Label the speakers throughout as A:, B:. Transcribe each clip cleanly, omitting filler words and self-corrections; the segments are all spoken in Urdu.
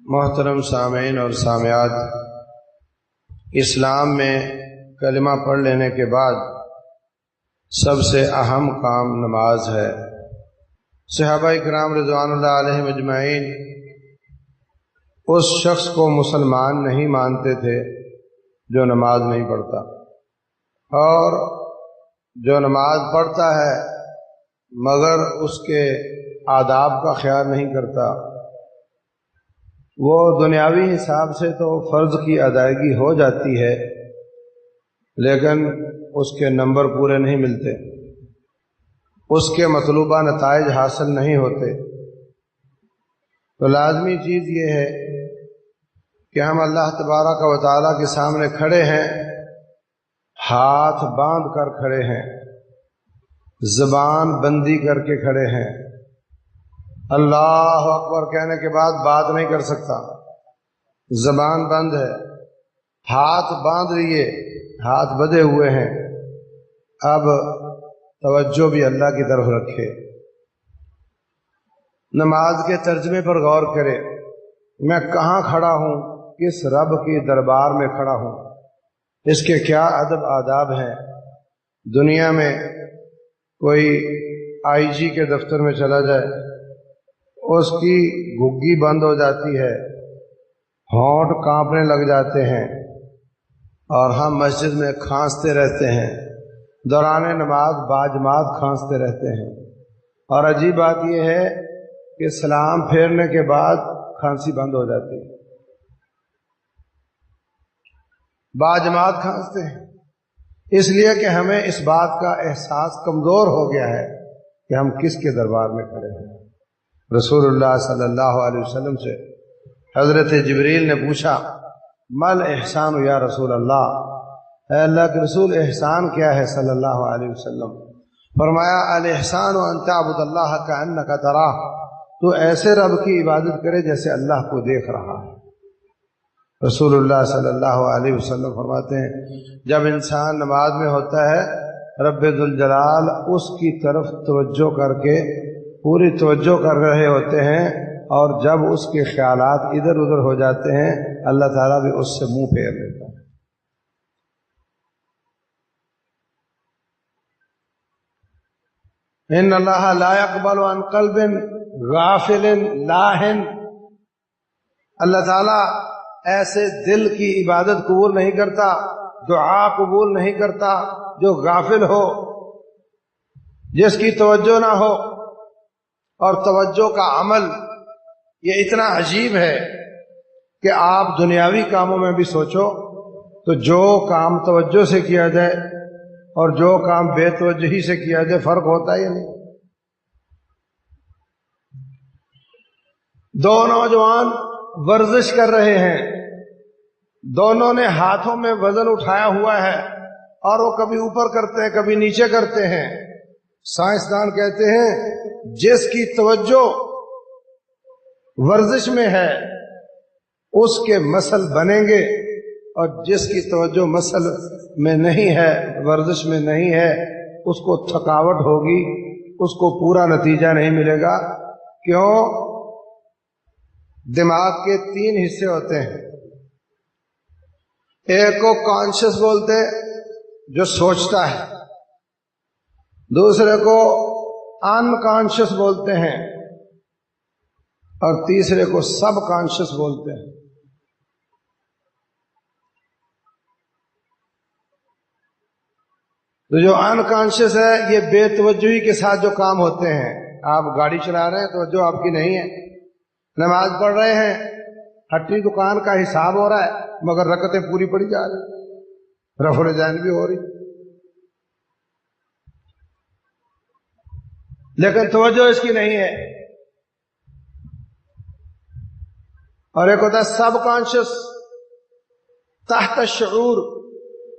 A: محترم سامعین اور سامعات، اسلام میں کلمہ پڑھ لینے کے بعد سب سے اہم کام نماز ہے۔ صحابہ کرام رضوان اللہ علیہم اجمعین اس شخص کو مسلمان نہیں مانتے تھے جو نماز نہیں پڑھتا، اور جو نماز پڑھتا ہے مگر اس کے آداب کا خیال نہیں کرتا، وہ دنیاوی حساب سے تو فرض کی ادائیگی ہو جاتی ہے لیکن اس کے نمبر پورے نہیں ملتے، اس کے مطلوبہ نتائج حاصل نہیں ہوتے۔ تو لازمی چیز یہ ہے کہ ہم اللہ تبارک و تعالیٰ کے سامنے کھڑے ہیں، ہاتھ باندھ کر کھڑے ہیں، زبان بندی کر کے کھڑے ہیں۔ اللہ اکبر کہنے کے بعد بات نہیں کر سکتا، زبان بند ہے، ہاتھ باندھ لیے، ہاتھ بدے ہوئے ہیں۔ اب توجہ بھی اللہ کی طرف رکھے، نماز کے ترجمے پر غور کرے، میں کہاں کھڑا ہوں، کس رب کی دربار میں کھڑا ہوں، اس کے کیا ادب آداب ہیں۔ دنیا میں کوئی آئی جی کے دفتر میں چلا جائے، اس کی گھگی بند ہو جاتی ہے، ہونٹ کانپنے لگ جاتے ہیں، اور ہم مسجد میں کھانستے رہتے ہیں، دوران نماز باجماعت کھانستے رہتے ہیں۔ اور عجیب بات یہ ہے کہ سلام پھیرنے کے بعد کھانسی بند ہو جاتی ہے، باجماعت کھانستے ہیں، اس لیے کہ ہمیں اس بات کا احساس کمزور ہو گیا ہے کہ ہم کس کے دربار میں کھڑے ہیں۔ رسول اللہ صلی اللہ علیہ وسلم سے حضرت جبریل نے پوچھا، مل احسان یا رسول اللہ، اے اللہ کے رسول احسان کیا ہے صلی اللہ علیہ وسلم؟ فرمایا، الاحسان ان تعبد اللہ کأنک تراہ، تو ایسے رب کی عبادت کرے جیسے اللہ کو دیکھ رہا ہے۔ رسول اللہ صلی اللہ علیہ وسلم فرماتے ہیں، جب انسان نماز میں ہوتا ہے رب ذوالجلال اس کی طرف توجہ کر کے پوری توجہ کر رہے ہوتے ہیں، اور جب اس کے خیالات ادھر ادھر ہو جاتے ہیں اللہ تعالیٰ بھی اس سے منہ پھیر لیتا ہے۔ ان اللہ لا يقبل عن قلب غافل لاہن، اللہ تعالیٰ ایسے دل کی عبادت قبول نہیں کرتا، دعا قبول نہیں کرتا جو غافل ہو، جس کی توجہ نہ ہو۔ اور توجہ کا عمل یہ اتنا عجیب ہے کہ آپ دنیاوی کاموں میں بھی سوچو تو جو کام توجہ سے کیا جائے اور جو کام بے توجہی سے کیا جائے فرق ہوتا ہے یا نہیں؟ دو نوجوان ورزش کر رہے ہیں، دونوں نے ہاتھوں میں وزن اٹھایا ہوا ہے، اور وہ کبھی اوپر کرتے ہیں کبھی نیچے کرتے ہیں۔ سائنسدان کہتے ہیں جس کی توجہ ورزش میں ہے اس کے مسل بنیں گے، اور جس کی توجہ مسل میں نہیں ہے، ورزش میں نہیں ہے، اس کو تھکاوٹ ہوگی، اس کو پورا نتیجہ نہیں ملے گا۔ کیوں؟ دماغ کے تین حصے ہوتے ہیں، ایک کو کانشس بولتے جو سوچتا ہے، دوسرے کو ان کانشس بولتے ہیں، اور تیسرے کو سب کانشس بولتے ہیں۔ تو جو ان کانشس ہے یہ بے توجہی کے ساتھ جو کام ہوتے ہیں، آپ گاڑی چلا رہے ہیں توجہ آپ کی نہیں ہے، نماز پڑھ رہے ہیں ہٹی دکان کا حساب ہو رہا ہے مگر رکعتیں پوری پڑی جا رہی، رفع الذہن بھی ہو رہی، لیکن توجہ اس کی نہیں ہے۔ اور ایک ہوتا ہے سب کانشس تحت شعور،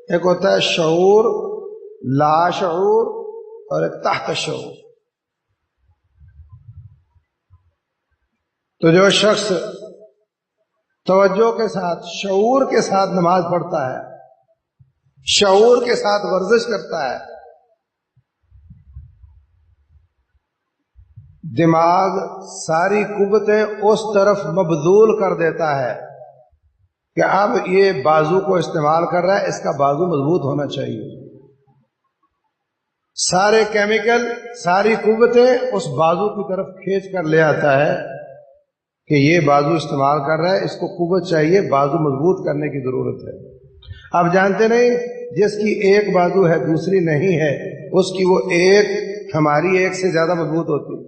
A: ایک ہوتا ہے شعور لا شعور، اور ایک تحت شعور۔ تو جو شخص توجہ کے ساتھ شعور کے ساتھ نماز پڑھتا ہے، شعور کے ساتھ ورزش کرتا ہے، دماغ ساری قوتیں اس طرف مبذول کر دیتا ہے کہ اب یہ بازو کو استعمال کر رہا ہے، اس کا بازو مضبوط ہونا چاہیے۔ سارے کیمیکل، ساری قوتیں اس بازو کی طرف کھینچ کر لے آتا ہے کہ یہ بازو استعمال کر رہا ہے، اس کو قوت چاہیے، بازو مضبوط کرنے کی ضرورت ہے۔ اب جانتے نہیں، جس کی ایک بازو ہے دوسری نہیں ہے، اس کی وہ ایک ہماری ایک سے زیادہ مضبوط ہوتی ہے۔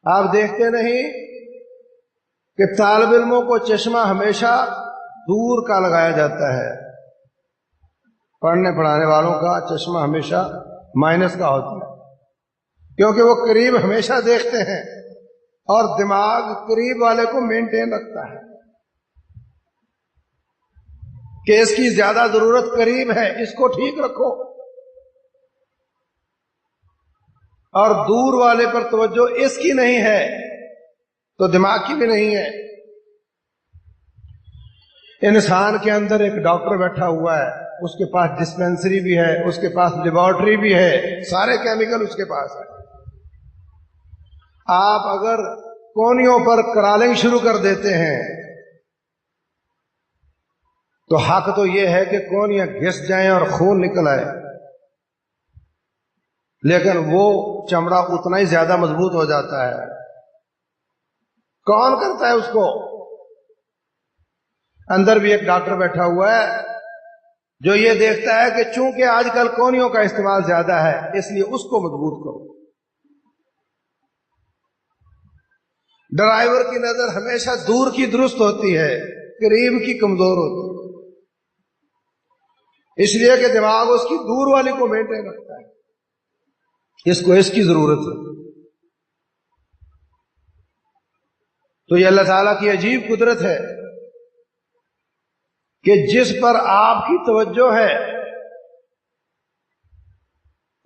A: آپ دیکھتے نہیں کہ طالب علموں کو چشمہ ہمیشہ دور کا لگایا جاتا ہے، پڑھنے پڑھانے والوں کا چشمہ ہمیشہ مائنس کا ہوتا ہے، کیونکہ وہ قریب ہمیشہ دیکھتے ہیں اور دماغ قریب والے کو مینٹین رکھتا ہے کہ اس کی زیادہ ضرورت قریب ہے، اس کو ٹھیک رکھو، اور دور والے پر توجہ اس کی نہیں ہے تو دماغ کی بھی نہیں ہے۔ انسان کے اندر ایک ڈاکٹر بیٹھا ہوا ہے، اس کے پاس ڈسپینسری بھی ہے، اس کے پاس لیبارٹری بھی ہے، سارے کیمیکل اس کے پاس ہے۔ آپ اگر کونیوں پر کرالنگ شروع کر دیتے ہیں تو حق تو یہ ہے کہ کونیاں گھس جائیں اور خون نکل آئے، لیکن وہ چمڑا اتنا ہی زیادہ مضبوط ہو جاتا ہے۔ کون کرتا ہے اس کو؟ اندر بھی ایک ڈاکٹر بیٹھا ہوا ہے جو یہ دیکھتا ہے کہ چونکہ آج کل کونیوں کا استعمال زیادہ ہے، اس لیے اس کو مضبوط کرو۔ ڈرائیور کی نظر ہمیشہ دور کی درست ہوتی ہے، قریب کی کمزور ہوتی ہے، اس لیے کہ دماغ اس کی دور والی کو مینٹین رکھتا ہے، اس کو اس کی ضرورت ہے۔ تو یہ اللہ تعالیٰ کی عجیب قدرت ہے کہ جس پر آپ کی توجہ ہے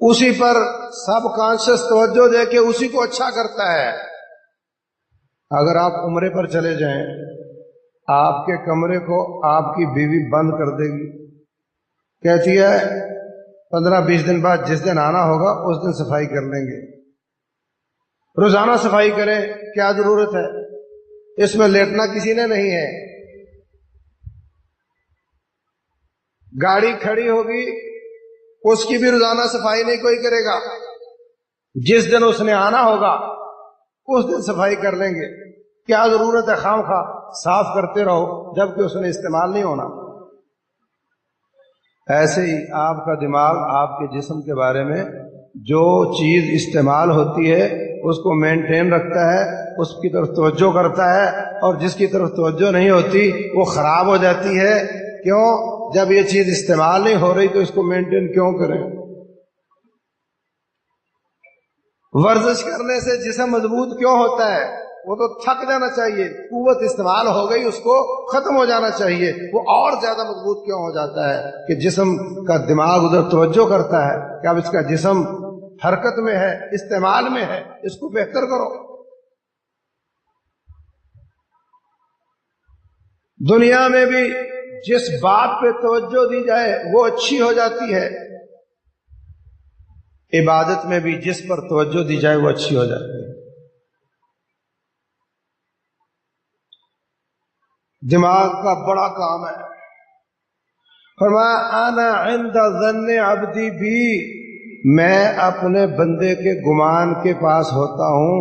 A: اسی پر سب کانشس توجہ دے کے اسی کو اچھا کرتا ہے۔ اگر آپ عمرے پر چلے جائیں، آپ کے کمرے کو آپ کی بیوی بند کر دے گی، کہتی ہے 15-20 دن بعد جس دن آنا ہوگا اس دن صفائی کر لیں گے۔ روزانہ صفائی کریں، کیا ضرورت ہے؟ اس میں لیٹنا کسی نے نہیں ہے۔ گاڑی کھڑی ہوگی، اس کی بھی روزانہ صفائی نہیں کوئی کرے گا، جس دن اس نے آنا ہوگا اس دن صفائی کر لیں گے۔ کیا ضرورت ہے خام خواہ صاف کرتے رہو جبکہ اس نے استعمال نہیں ہونا؟ ایسے ہی آپ کا دماغ آپ کے جسم کے بارے میں جو چیز استعمال ہوتی ہے اس کو مینٹین رکھتا ہے، اس کی طرف توجہ کرتا ہے، اور جس کی طرف توجہ نہیں ہوتی وہ خراب ہو جاتی ہے۔ کیوں؟ جب یہ چیز استعمال نہیں ہو رہی تو اس کو مینٹین کیوں کریں؟ ورزش کرنے سے جسم مضبوط کیوں ہوتا ہے؟ وہ تو تھک جانا چاہیے، قوت استعمال ہو گئی، اس کو ختم ہو جانا چاہیے، وہ اور زیادہ مضبوط کیوں ہو جاتا ہے؟ کہ جسم کا دماغ ادھر توجہ کرتا ہے کہ اب اس کا جسم حرکت میں ہے، استعمال میں ہے، اس کو بہتر کرو۔ دنیا میں بھی جس بات پہ توجہ دی جائے وہ اچھی ہو جاتی ہے، عبادت میں بھی جس پر توجہ دی جائے وہ اچھی ہو جاتی ہے۔ دماغ کا بڑا کام ہے۔ فرمایا انا عند ظن عبدی بھی، میں اپنے بندے کے گمان کے پاس ہوتا ہوں۔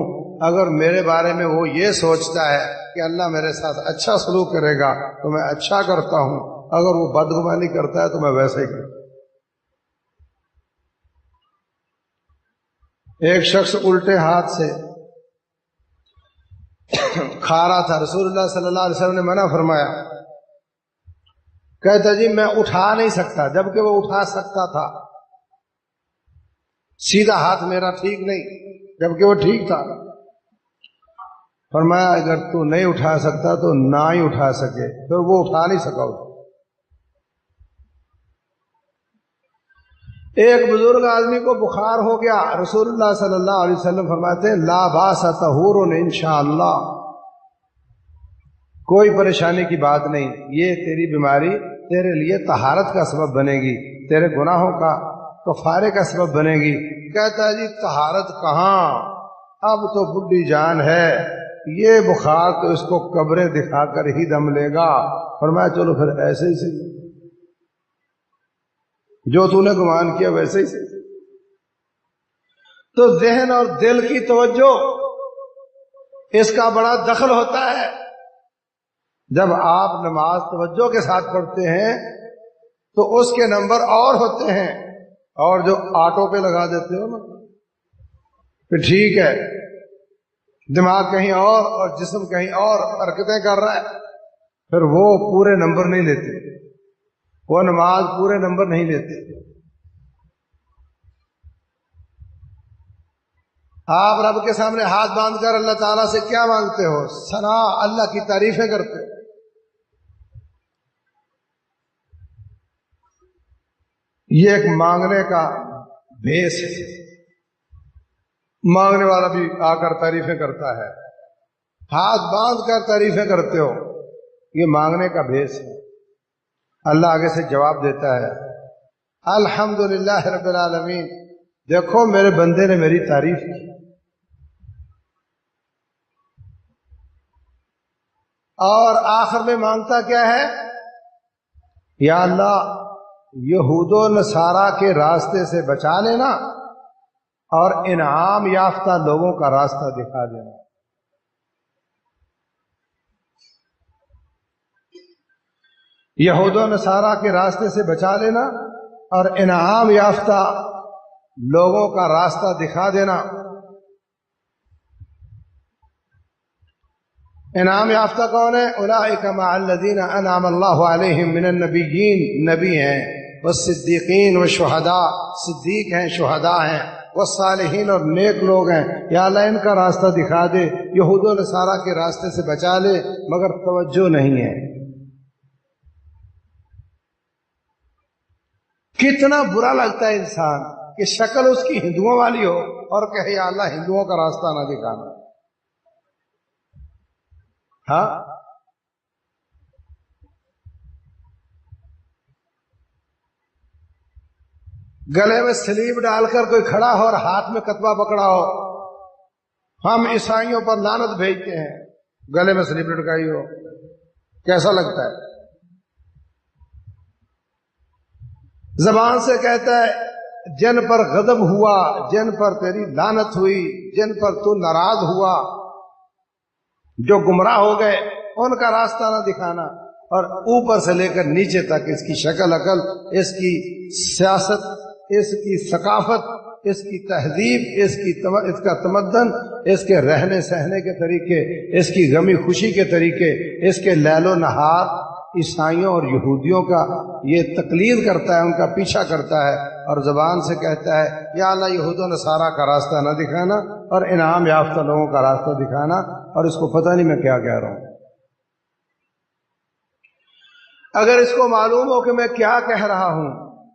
A: اگر میرے بارے میں وہ یہ سوچتا ہے کہ اللہ میرے ساتھ اچھا سلوک کرے گا تو میں اچھا کرتا ہوں، اگر وہ بدگمانی کرتا ہے تو میں ویسے ہی کرتا ہوں۔ ایک شخص الٹے ہاتھ سے کھا رہا تھا، رسول اللہ صلی اللہ علیہ وسلم نے منع فرمایا، کہتا جی میں اٹھا نہیں سکتا، جبکہ وہ اٹھا سکتا تھا۔ سیدھا ہاتھ میرا ٹھیک نہیں، جبکہ وہ ٹھیک تھا۔ فرمایا اگر تو نہیں اٹھا سکتا تو نہ ہی اٹھا سکے، پھر وہ اٹھا نہیں سکا۔ ایک بزرگ آدمی کو بخار ہو گیا، رسول اللہ صلی اللہ علیہ وسلم فرماتے ہیں لا باس طہور انشاءاللہ، کوئی پریشانی کی بات نہیں، یہ تیری بیماری تیرے لیے طہارت کا سبب بنے گی، تیرے گناہوں کا کفارے کا سبب بنے گی. کہتا ہے جی طہارت کہاں، اب تو بڈھی جان ہے، یہ بخار تو اس کو قبریں دکھا کر ہی دم لے گا. فرمایا چلو پھر ایسے ہی صحیح، جو تو نے گمان کیا ویسے ہی صحیح. تو ذہن اور دل کی توجہ اس کا بڑا دخل ہوتا ہے. جب آپ نماز توجہ کے ساتھ پڑھتے ہیں تو اس کے نمبر اور ہوتے ہیں، اور جو آٹو پہ لگا دیتے ہو نا پھر ٹھیک ہے، دماغ کہیں اور جسم کہیں اور حرکتیں کر رہا ہے، پھر وہ پورے نمبر نہیں لیتے، وہ نماز پورے نمبر نہیں لیتے. آپ رب کے سامنے ہاتھ باندھ کر اللہ تعالیٰ سے کیا مانگتے ہو؟ ثنا، اللہ کی تعریفیں کرتے ہو. یہ ایک مانگنے کا بیس ہے. مانگنے والا بھی آ کر تعریفیں کرتا ہے، ہاتھ باندھ کر تعریفیں کرتے ہو، یہ مانگنے کا بیس ہے. اللہ آگے سے جواب دیتا ہے الحمدللہ رب العالمین، دیکھو میرے بندے نے میری تعریف کی. اور آخر میں مانگتا کیا ہے؟ یا اللہ یہود و نصارہ کے راستے سے بچا لینا اور انعام یافتہ لوگوں کا راستہ دکھا دینا. یہود و نصارہ کے راستے سے بچا لینا اور انعام یافتہ لوگوں کا راستہ دکھا دینا. انعام یافتہ کون ہے؟ اولئک مع الذین انعم اللہ علیہم من النبیین، نبی ہیں، والصدیقین والشہداء، صدیق ہیں، شہداء ہیں، والصالحین اور نیک لوگ ہیں. یا اللہ ان کا راستہ دکھا دے، یہود و نصارہ کے راستے سے بچا لے، مگر توجہ نہیں ہے. کتنا برا لگتا ہے انسان کہ شکل اس کی ہندوؤں والی ہو اور کہے یا اللہ ہندوؤں کا راستہ نہ دکھانا. ہاں، گلے میں سلیب ڈال کر کوئی کھڑا ہو اور ہاتھ میں کتبہ پکڑا ہو، ہم عیسائیوں پر لعنت بھیجتے ہیں، گلے میں سلیب لٹکائی ہو، کیسا لگتا ہے؟ زبان سے کہتا ہے جن پر غضب ہوا، جن پر تیری لعنت ہوئی، جن پر تو ناراض ہوا، جو گمراہ ہو گئے ان کا راستہ نہ دکھانا. اور اوپر سے لے کر نیچے تک اس کی شکل عقل، اس کی سیاست، اس کی ثقافت، اس کی تہذیب، اس کا تمدن، اس کے رہنے سہنے کے طریقے، اس کی غمی خوشی کے طریقے، اس کے لیل و نہار عیسائیوں اور یہودیوں کا یہ تقلید کرتا ہے، ان کا پیچھا کرتا ہے، اور زبان سے کہتا ہے یا اللہ یہود و نصارہ کا راستہ نہ دکھانا اور انعام یافتہ لوگوں کا راستہ دکھانا. اور اس کو پتہ نہیں میں کیا کہہ رہا ہوں. اگر اس کو معلوم ہو کہ میں کیا کہہ رہا ہوں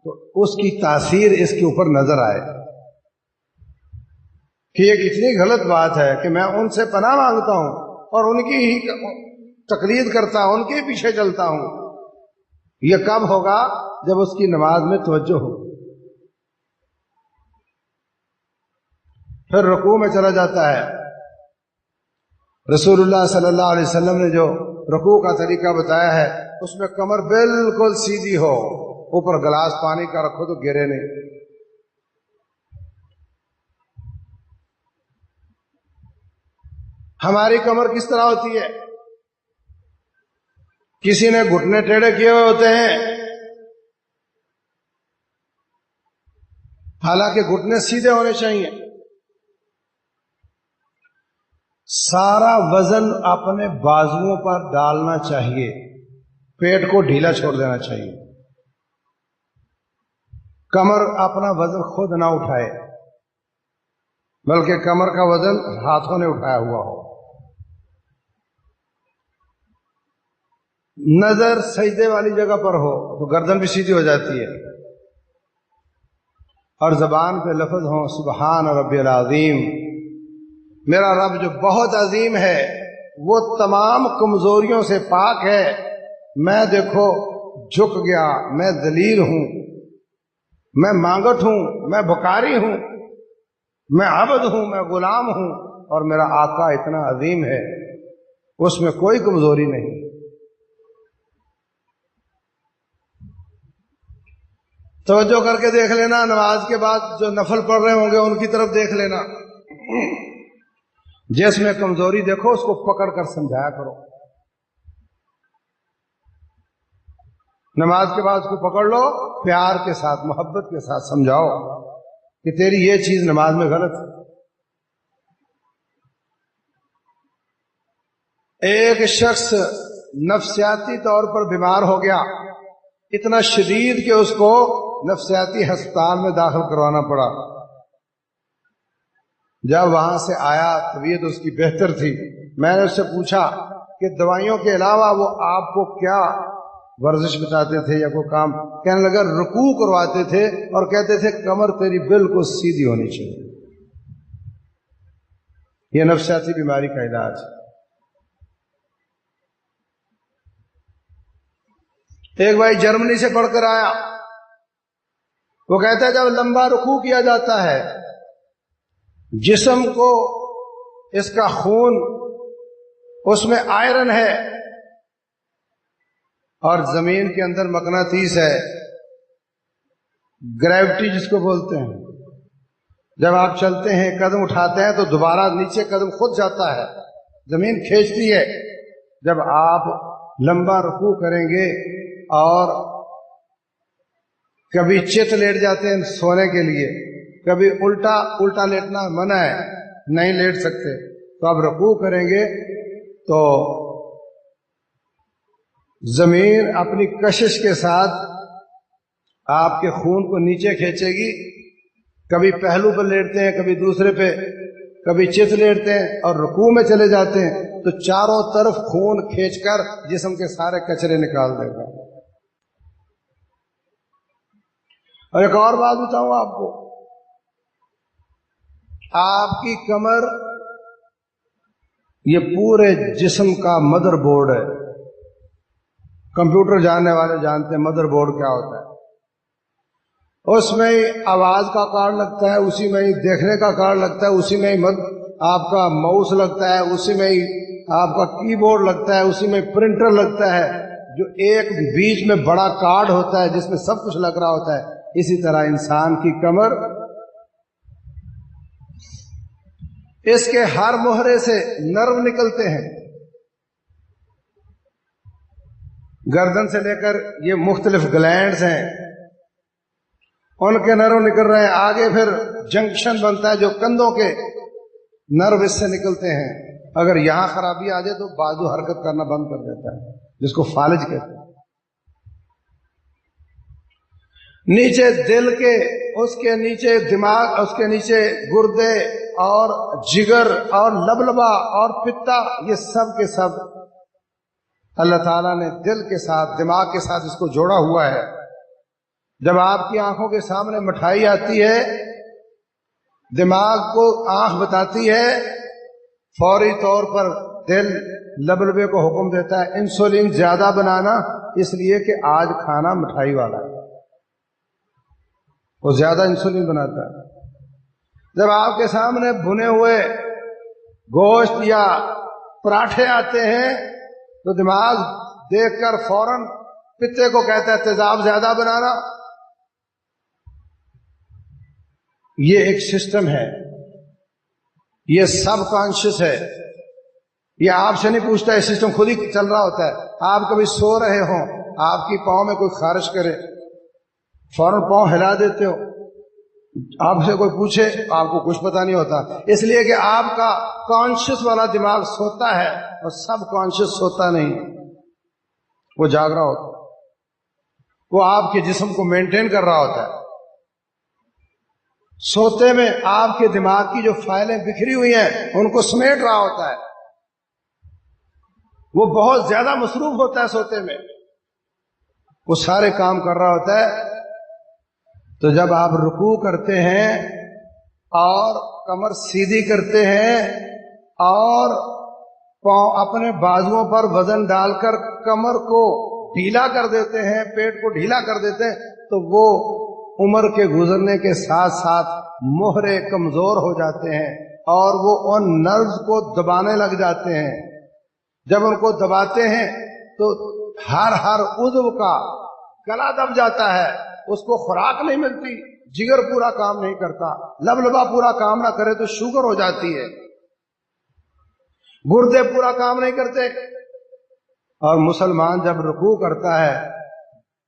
A: تو اس کی تاثیر اس کے اوپر نظر آئے کہ یہ کتنی غلط بات ہے کہ میں ان سے پناہ مانگتا ہوں اور ان کی ہی تقلید کرتا ہوں، ان کے پیچھے چلتا ہوں. یہ کب ہوگا؟ جب اس کی نماز میں توجہ ہو. پھر رکوع میں چلا جاتا ہے. رسول اللہ صلی اللہ علیہ وسلم نے جو رکوع کا طریقہ بتایا ہے اس میں کمر بالکل سیدھی ہو، اوپر گلاس پانی کا رکھو تو گرے نہیں. ہماری کمر کس طرح ہوتی ہے؟ کسی نے گھٹنے ٹیڑھے کیے ہوئے ہوتے ہیں، حالانکہ گھٹنے سیدھے ہونے چاہیے. سارا وزن اپنے بازوؤں پر ڈالنا چاہیے، پیٹ کو ڈھیلا چھوڑ دینا چاہیے. کمر اپنا وزن خود نہ اٹھائے بلکہ کمر کا وزن ہاتھوں نے اٹھایا ہوا ہو. نظر سجدے والی جگہ پر ہو تو گردن بھی سیدھی ہو جاتی ہے. اور زبان پہ لفظ ہوں سبحان ربی العظیم، میرا رب جو بہت عظیم ہے، وہ تمام کمزوریوں سے پاک ہے. میں دیکھو جھک گیا، میں ذلیل ہوں، میں مانگٹ ہوں، میں بھکاری ہوں، میں عبد ہوں، میں غلام ہوں، اور میرا آقا اتنا عظیم ہے، اس میں کوئی کمزوری نہیں۔ توجہ کر کے دیکھ لینا، نماز کے بعد جو نفل پڑھ رہے ہوں گے ان کی طرف دیکھ لینا، جس میں کمزوری دیکھو اس کو پکڑ کر سمجھایا کرو۔ نماز کے بعد اس کو پکڑ لو، پیار کے ساتھ محبت کے ساتھ سمجھاؤ کہ تیری یہ چیز نماز میں غلط ہے۔ ایک شخص نفسیاتی طور پر بیمار ہو گیا، اتنا شدید کہ اس کو نفسیاتی ہسپتال میں داخل کروانا پڑا۔ جب وہاں سے آیا طبیعت اس کی بہتر تھی، میں نے اس سے پوچھا کہ دوائیوں کے علاوہ وہ آپ کو کیا ورزش بتاتے تھے یا کوئی کام؟ کہنے لگا رکوع کرواتے تھے اور کہتے تھے کمر تیری بالکل سیدھی ہونی چاہیے۔ یہ نفسیاتی بیماری کا علاج ہے۔ ایک بھائی جرمنی سے پڑھ کر آیا، وہ کہتا ہے جب لمبا رکوع کیا جاتا ہے، جسم کو اس کا خون اس میں آئرن ہے اور زمین کے اندر مقناطیس ہے، گریوٹی جس کو بولتے ہیں۔ جب آپ چلتے ہیں، قدم اٹھاتے ہیں تو دوبارہ نیچے قدم خود جاتا ہے، زمین کھینچتی ہے۔ جب آپ لمبا رکوع کریں گے اور کبھی چت لیٹ جاتے ہیں سونے کے لیے، کبھی الٹا لیٹنا منع ہے، نہیں لیٹ سکتے، تو آپ رکوع کریں گے تو زمین اپنی کشش کے ساتھ آپ کے خون کو نیچے کھینچے گی۔ کبھی پہلو پر لیٹتے ہیں، کبھی دوسرے پہ، کبھی چت لیٹتے ہیں اور رکوع میں چلے جاتے ہیں تو چاروں طرف خون کھینچ کر جسم کے سارے کچرے نکال دے گا۔ اور ایک اور بات بتاؤں آپ کو، آپ کی کمر یہ پورے جسم کا مدر بورڈ ہے۔ کمپیوٹر جاننے والے جانتے ہیں مدر بورڈ کیا ہوتا ہے۔ اس میں ہی آواز کا کارڈ لگتا ہے، اسی میں ہی دیکھنے کا کارڈ لگتا ہے، اسی میں ہی آپ کا ماؤس لگتا ہے، اسی میں ہی آپ کا کی بورڈ لگتا ہے، اسی میں پرنٹر لگتا ہے، جو ایک بیچ میں بڑا کارڈ ہوتا ہے جس میں سب کچھ لگ رہا ہوتا ہے۔ اسی طرح انسان کی کمر، اس کے ہر مہرے سے نرو نکلتے ہیں، گردن سے لے کر یہ مختلف گلینڈز ہیں، ان کے نرو نکل رہے ہیں، آگے پھر جنکشن بنتا ہے جو کندھوں کے نرو اس سے نکلتے ہیں۔ اگر یہاں خرابی آ جائے تو بازو حرکت کرنا بند کر دیتا ہے، جس کو فالج کہتے ہیں۔ نیچے دل کے، اس کے نیچے دماغ، اس کے نیچے گردے اور جگر اور لبلبا اور پتا، یہ سب کے سب اللہ تعالیٰ نے دل کے ساتھ، دماغ کے ساتھ اس کو جوڑا ہوا ہے۔ جب آپ کی آنکھوں کے سامنے مٹھائی آتی ہے، دماغ کو آنکھ بتاتی ہے، فوری طور پر دل لبلبے کو حکم دیتا ہے انسولین زیادہ بنانا، اس لیے کہ آج کھانا مٹھائی والا ہے، وہ زیادہ انسولین بناتا ہے۔ جب آپ کے سامنے بھنے ہوئے گوشت یا پراٹھے آتے ہیں تو دماغ دیکھ کر فوراً پتے کو کہتا ہے تیزاب زیادہ بنانا۔ یہ ایک سسٹم ہے، یہ سب کانشیس ہے، یہ آپ سے نہیں پوچھتا، یہ سسٹم خود ہی چل رہا ہوتا ہے۔ آپ کبھی سو رہے ہوں، آپ کی پاؤں میں کوئی خارش کرے، فوراً پاؤں ہلا دیتے ہو، آپ سے کوئی پوچھے آپ کو کچھ پتا نہیں ہوتا، اس لیے کہ آپ کا کانشیس والا دماغ سوتا ہے اور سب کانشیس سوتا نہیں، وہ جاگ رہا ہوتا ہے، وہ آپ کے جسم کو مینٹین کر رہا ہوتا ہے۔ سوتے میں آپ کے دماغ کی جو فائلیں بکھری ہوئی ہیں ان کو سمیٹ رہا ہوتا ہے، وہ بہت زیادہ مصروف ہوتا ہے سوتے میں، وہ سارے کام کر رہا ہوتا ہے۔ تو جب آپ رکوع کرتے ہیں اور کمر سیدھی کرتے ہیں اور پاؤں اپنے بازوؤں پر وزن ڈال کر کمر کو ڈھیلا کر دیتے ہیں، پیٹ کو ڈھیلا کر دیتے ہیں، تو وہ عمر کے گزرنے کے ساتھ ساتھ مہرے کمزور ہو جاتے ہیں اور وہ ان نروز کو دبانے لگ جاتے ہیں. جب ان کو دباتے ہیں تو ہر عضو کا گلا دب جاتا ہے، اس کو خوراک نہیں ملتی، جگر پورا کام نہیں کرتا، لبلبا پورا کام نہ کرے تو شوگر ہو جاتی ہے، گردے پورا کام نہیں کرتے. اور مسلمان جب رکوع کرتا ہے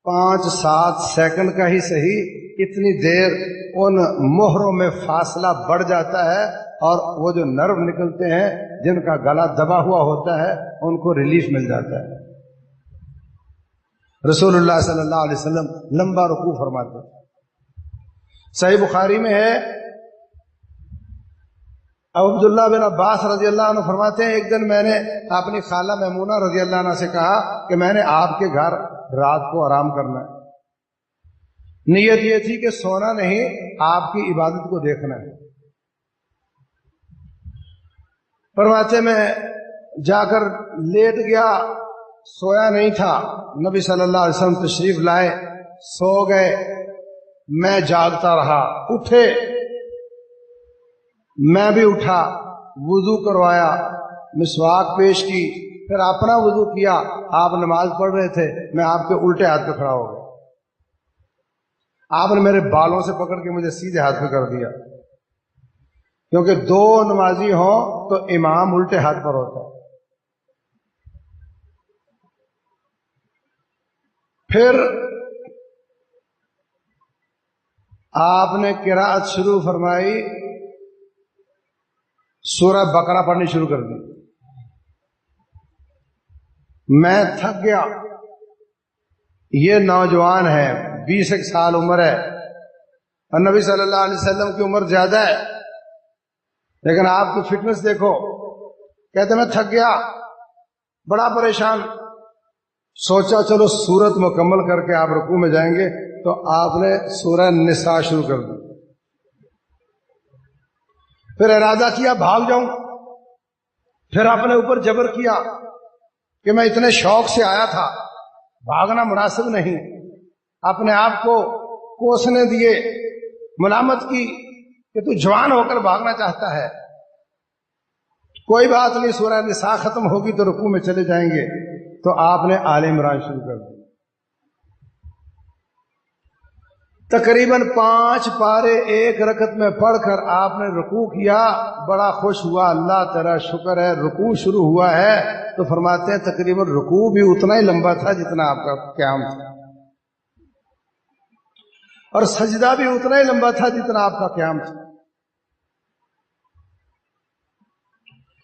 A: 5-7 سیکنڈ کا ہی صحیح، اتنی دیر ان مہروں میں فاصلہ بڑھ جاتا ہے اور وہ جو نرو نکلتے ہیں جن کا گلا دبا ہوا ہوتا ہے ان کو ریلیف مل جاتا ہے. رسول اللہ صلی اللہ علیہ وسلم لمبا رکوع فرماتے. صحیح بخاری میں ہے، عبداللہ بن عباس رضی اللہ عنہ فرماتے ہیں ایک دن میں نے اپنی خالہ میمونہ رضی اللہ عنہ سے کہا کہ میں نے آپ کے گھر رات کو آرام کرنا ہے. نیت یہ تھی کہ سونا نہیں، آپ کی عبادت کو دیکھنا ہے. فرماتے میں جا کر لیٹ گیا، سویا نہیں تھا. نبی صلی اللہ علیہ وسلم تشریف لائے، سو گئے، میں جاگتا رہا. اٹھے، میں بھی اٹھا، وضو کروایا، مسواک پیش کی، پھر اپنا وضو کیا. آپ نماز پڑھ رہے تھے، میں آپ کے الٹے ہاتھ پہ کھڑا ہو گیا. آپ نے میرے بالوں سے پکڑ کے مجھے سیدھے ہاتھ پہ کر دیا، کیونکہ 2 نمازی ہوں تو امام الٹے ہاتھ پر ہوتا ہے. پھر آپ نے قرأت شروع فرمائی، سورہ بقرہ پڑھنی شروع کر دی. میں تھک گیا. یہ نوجوان ہے، 20 سال عمر ہے، اور نبی صلی اللہ علیہ وسلم کی عمر زیادہ ہے، لیکن آپ کی فٹنس دیکھو. کہتے میں تھک گیا، بڑا پریشان. سوچا چلو سورت مکمل کر کے آپ رکوع میں جائیں گے، تو آپ نے سورہ نساء شروع کر دی. پھر ارادہ کیا بھاگ جاؤں. پھر اپنے اوپر جبر کیا کہ میں اتنے شوق سے آیا تھا، بھاگنا مناسب نہیں. اپنے آپ کو کوسنے دیے، ملامت کی کہ تو جوان ہو کر بھاگنا چاہتا ہے. کوئی بات نہیں، سورہ نساء ختم ہوگی تو رکوع میں چلے جائیں گے. تو آپ نے آل عمران شروع کر دی. تقریباً 5 پارے ایک رکعت میں پڑھ کر آپ نے رکوع کیا. بڑا خوش ہوا، اللہ تیرا شکر ہے. رکوع شروع ہوا ہے تو فرماتے ہیں تقریباً رکوع بھی اتنا ہی لمبا تھا جتنا آپ کا قیام تھا، اور سجدہ بھی اتنا ہی لمبا تھا جتنا آپ کا قیام تھا.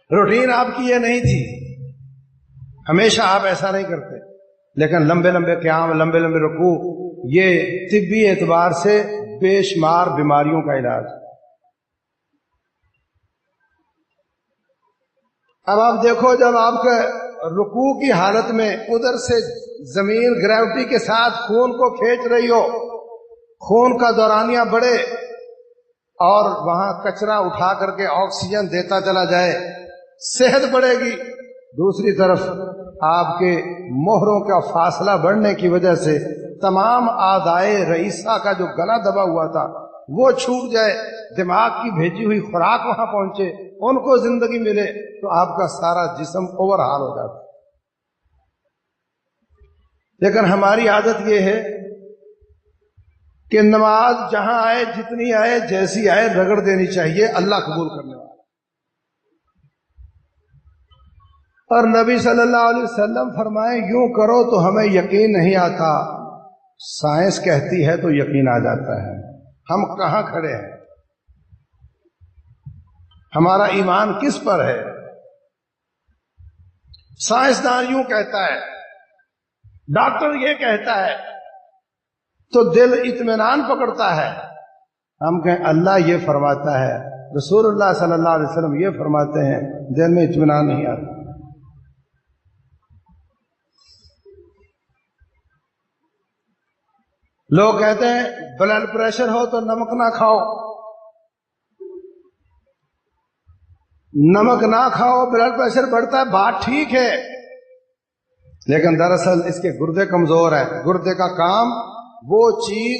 A: روٹین آپ کی یہ نہیں تھی، ہمیشہ آپ ایسا نہیں کرتے، لیکن لمبے لمبے قیام، لمبے لمبے رکوع، یہ طبی اعتبار سے بے شمار بیماریوں کا علاج. اب آپ دیکھو، جب آپ کے رکوع کی حالت میں ادھر سے زمین گریوٹی کے ساتھ خون کو کھینچ رہی ہو، خون کا دورانیہ بڑھے اور وہاں کچرا اٹھا کر کے آکسیجن دیتا چلا جائے، صحت بڑھے گی. دوسری طرف آپ کے مہروں کا فاصلہ بڑھنے کی وجہ سے تمام اعضائے رئیسہ کا جو گلا دبا ہوا تھا وہ چھوٹ جائے، دماغ کی بھیجی ہوئی خوراک وہاں پہنچے، ان کو زندگی ملے، تو آپ کا سارا جسم اوور ہال ہو جاتا. لیکن ہماری عادت یہ ہے کہ نماز جہاں آئے، جتنی آئے، جیسی آئے، رگڑ دینی چاہیے، اللہ قبول کرنے والا. اور نبی صلی اللہ علیہ وسلم فرمائے یوں کرو تو ہمیں یقین نہیں آتا، سائنس کہتی ہے تو یقین آ جاتا ہے. ہم کہاں کھڑے ہیں؟ ہمارا ایمان کس پر ہے؟ سائنسدان یوں کہتا ہے، ڈاکٹر یہ کہتا ہے، تو دل اطمینان پکڑتا ہے. ہم کہیں اللہ یہ فرماتا ہے، رسول اللہ صلی اللہ علیہ وسلم یہ فرماتے ہیں، دل میں اطمینان نہیں آتا. لوگ کہتے ہیں بلڈ پریشر ہو تو نمک نہ کھاؤ، نمک نہ کھاؤ، بلڈ پریشر بڑھتا ہے. بات ٹھیک ہے، لیکن دراصل اس کے گردے کمزور ہیں. گردے کا کام وہ چیز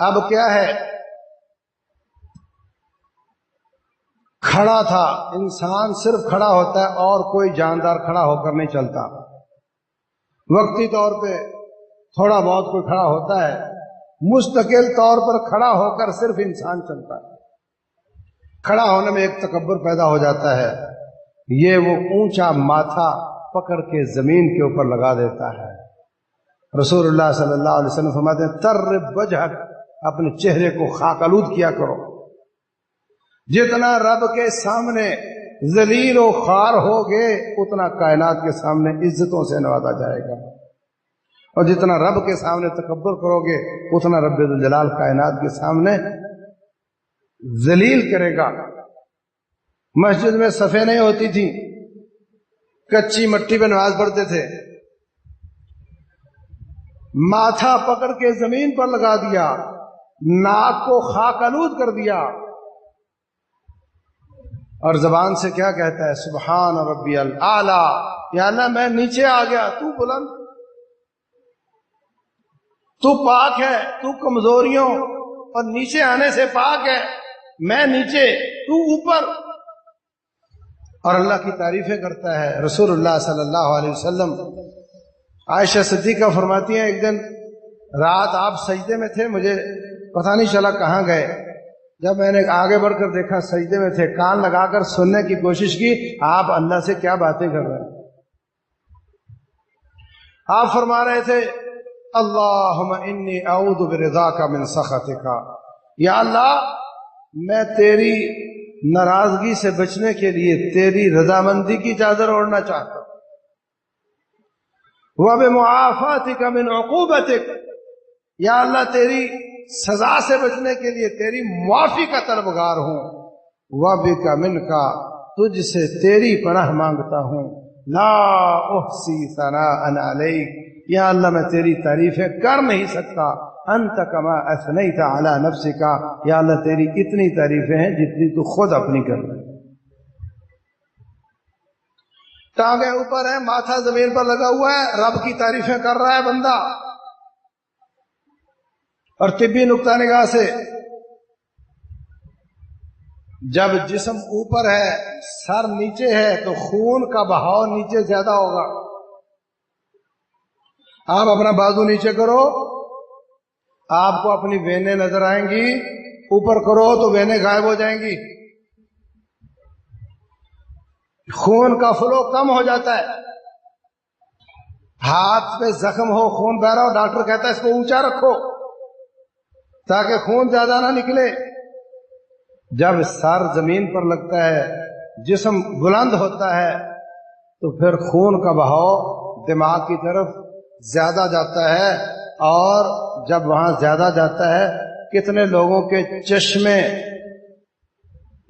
A: اب کیا ہے، کھڑا تھا، انسان صرف کھڑا ہوتا ہے اور کوئی جاندار کھڑا ہو کر نہیں چلتا، وقتی طور پہ تھوڑا بہت کوئی کھڑا ہوتا ہے، مستقل طور پر کھڑا ہو کر صرف انسان چلتا ہے۔ کھڑا ہونے میں ایک تکبر پیدا ہو جاتا ہے، یہ وہ اونچا ماتھا پکڑ کے زمین کے اوپر لگا دیتا ہے۔ رسول اللہ صلی اللہ علیہ وسلم فرماتے ہیں ترب وجہک، اپنے چہرے کو خاک آلود کیا کرو۔ جتنا رب کے سامنے ذلیل و خوار ہوگے اتنا کائنات کے سامنے عزتوں سے نوازا جائے گا، اور جتنا رب کے سامنے تکبر کرو گے اتنا رب ذوالجلال کائنات کے سامنے ذلیل کرے گا۔ مسجد میں صفیں نہیں ہوتی تھی، کچی مٹی پہ نماز پڑھتے تھے، ماتھا پکڑ کے زمین پر لگا دیا، ناک کو خاک آلود کر دیا، اور زبان سے کیا کہتا ہے، سبحان ربی الاعلی، یا اللہ میں نیچے آ گیا، تو بلند، تو پاک ہے، تو کمزوریوں اور نیچے آنے سے پاک ہے، میں نیچے تو اوپر، اور اللہ کی تعریفیں کرتا ہے۔ رسول اللہ صلی اللہ علیہ وسلم، عائشہ صدیقہ فرماتی ہیں ایک دن رات آپ سجدے میں تھے، مجھے پتہ نہیں چلا کہاں گئے، جب میں نے آگے بڑھ کر دیکھا سجدے میں تھے، کان لگا کر سننے کی کوشش کی آپ اللہ سے کیا باتیں کر رہے ہیں۔ آپ فرما رہے تھے اللہم انی اعوذ برضاک من سخطک، یا اللہ میں تیری ناراضگی سے بچنے کے لیے تیری رضامندی کی چادر اوڑھنا چاہتا ہوں، وبمعافاتک من عقوبتک، یا اللہ تیری سزا سے بچنے کے لیے تیری معافی کا طلبگار ہوں، وبک منک، تجھ سے تیری پناہ مانگتا ہوں، لا احصی ثناء علیک، یا اللہ میں تیری تعریفیں کر نہیں سکتا، انت کما اثنیت علی نفسک، یا اللہ تیری اتنی تعریفیں ہیں جتنی تو خود اپنی کر رہے۔ ٹانگیں اوپر ہیں، ماتھا زمین پر لگا ہوا ہے، رب کی تعریفیں کر رہا ہے بندہ، اور طبی نقطہ نگاہ سے جب جسم اوپر ہے سر نیچے ہے تو خون کا بہاؤ نیچے زیادہ ہوگا۔ آپ اپنا بازو نیچے کرو، آپ کو اپنی وینیں نظر آئیں گی، اوپر کرو تو وینیں غائب ہو جائیں گی، خون کا فلو کم ہو جاتا ہے۔ ہاتھ پہ زخم ہو، خون بہ رہا ہو، ڈاکٹر کہتا ہے اس کو اونچا رکھو تاکہ خون زیادہ نہ نکلے۔ جب سر زمین پر لگتا ہے، جسم بلند ہوتا ہے، تو پھر خون کا بہاؤ دماغ کی طرف زیادہ جاتا ہے، اور جب وہاں زیادہ جاتا ہے کتنے لوگوں کے چشمے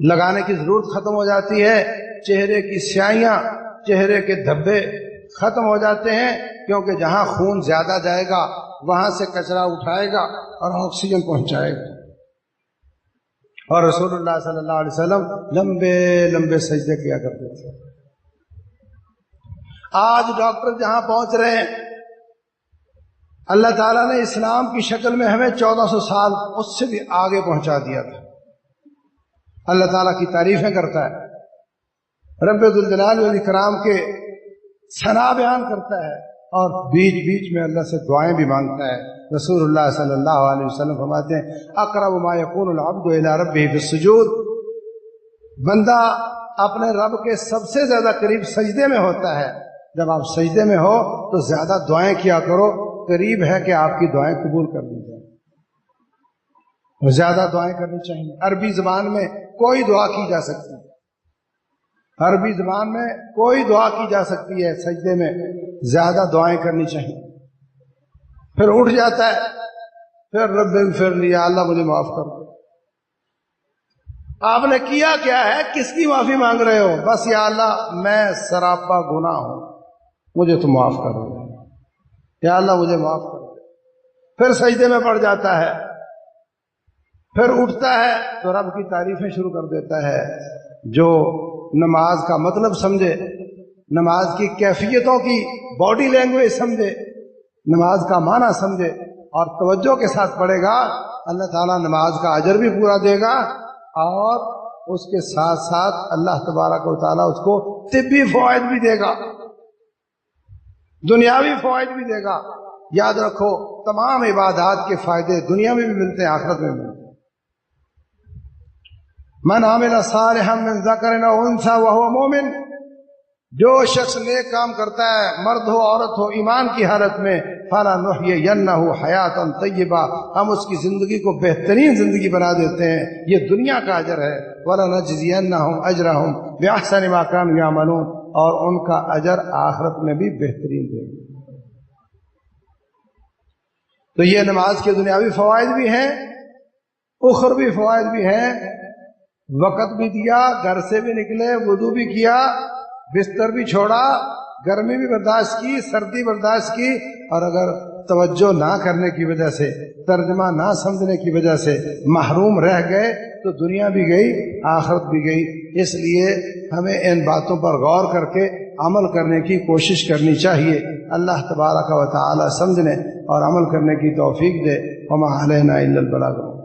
A: لگانے کی ضرورت ختم ہو جاتی ہے، چہرے کی سیاہیاں، چہرے کے دھبے ختم ہو جاتے ہیں، کیونکہ جہاں خون زیادہ جائے گا وہاں سے کچرا اٹھائے گا اور آکسیجن پہنچائے گا۔ اور رسول اللہ صلی اللہ علیہ وسلم لمبے لمبے سجدے کیا کرتے تھے۔ آج ڈاکٹر جہاں پہنچ رہے ہیں، اللہ تعالیٰ نے اسلام کی شکل میں ہمیں 1400 سال اس سے بھی آگے پہنچا دیا تھا۔ اللہ تعالیٰ کی تعریفیں کرتا ہے، رب ذوالجلال والاکرام کے ثنا بیان کرتا ہے، اور بیچ بیچ میں اللہ سے دعائیں بھی مانگتا ہے۔ رسول اللہ صلی اللہ علیہ وسلم فرماتے ہیں اقرب ما یکون العبد الی ربہ بالسجود، بندہ اپنے رب کے سب سے زیادہ قریب سجدے میں ہوتا ہے۔ جب آپ سجدے میں ہو تو زیادہ دعائیں کیا کرو، قریب ہے کہ آپ کی دعائیں قبول کر لی جائیں، اور زیادہ دعائیں کرنی چاہیے۔ عربی زبان میں کوئی دعا کی جا سکتی ہے، عربی زبان میں کوئی دعا کی جا سکتی ہے، سجدے میں زیادہ دعائیں کرنی چاہیے۔ پھر اٹھ جاتا ہے، پھر رب اغفر لی، یا اللہ مجھے معاف کر دو۔ آپ نے کیا کیا ہے، کس کی معافی مانگ رہے ہو؟ بس یا اللہ میں سراپا گناہ ہوں، مجھے تو معاف کر دو، یا اللہ مجھے معاف کر دو۔ پھر سجدے میں پڑ جاتا ہے، پھر اٹھتا ہے تو رب کی تعریفیں شروع کر دیتا ہے۔ جو نماز کا مطلب سمجھے، نماز کی کیفیتوں کی باڈی لینگویج سمجھے، نماز کا معنی سمجھے اور توجہ کے ساتھ پڑھے گا اللہ تعالیٰ نماز کا اجر بھی پورا دے گا، اور اس کے ساتھ ساتھ اللہ تبارک و تعالیٰ اس کو طبی فوائد بھی دے گا، دنیاوی فوائد بھی دے گا۔ یاد رکھو تمام عبادات کے فائدے دنیا میں بھی ملتے ہیں، آخرت میں بھی ملتے ہیں۔ من عمل صالحا من ذکر او انثی وهو مومن، جو شخص نیک کام کرتا ہے، مرد ہو عورت ہو، ایمان کی حالت میں، فلنحیینہ حیاتا طیبہ، ہم اس کی زندگی کو بہترین زندگی بنا دیتے ہیں، یہ دنیا کا اجر ہے۔ ولنجزینہم اجرہم باحسن ما کانوا یعملون، اور ان کا اجر آخرت میں بھی بہترین دیں گے۔ تو یہ نماز کے دنیاوی فوائد بھی ہیں، اخروی فوائد بھی ہیں۔ وقت بھی دیا، گھر سے بھی نکلے، وضو بھی کیا، بستر بھی چھوڑا، گرمی بھی برداشت کی، سردی برداشت کی، اور اگر توجہ نہ کرنے کی وجہ سے، ترجمہ نہ سمجھنے کی وجہ سے محروم رہ گئے تو دنیا بھی گئی، آخرت بھی گئی۔ اس لیے ہمیں ان باتوں پر غور کر کے عمل کرنے کی کوشش کرنی چاہیے۔ اللہ تبارک و تعالی سمجھنے اور عمل کرنے کی توفیق دے۔ وما علینا الا البلاغ۔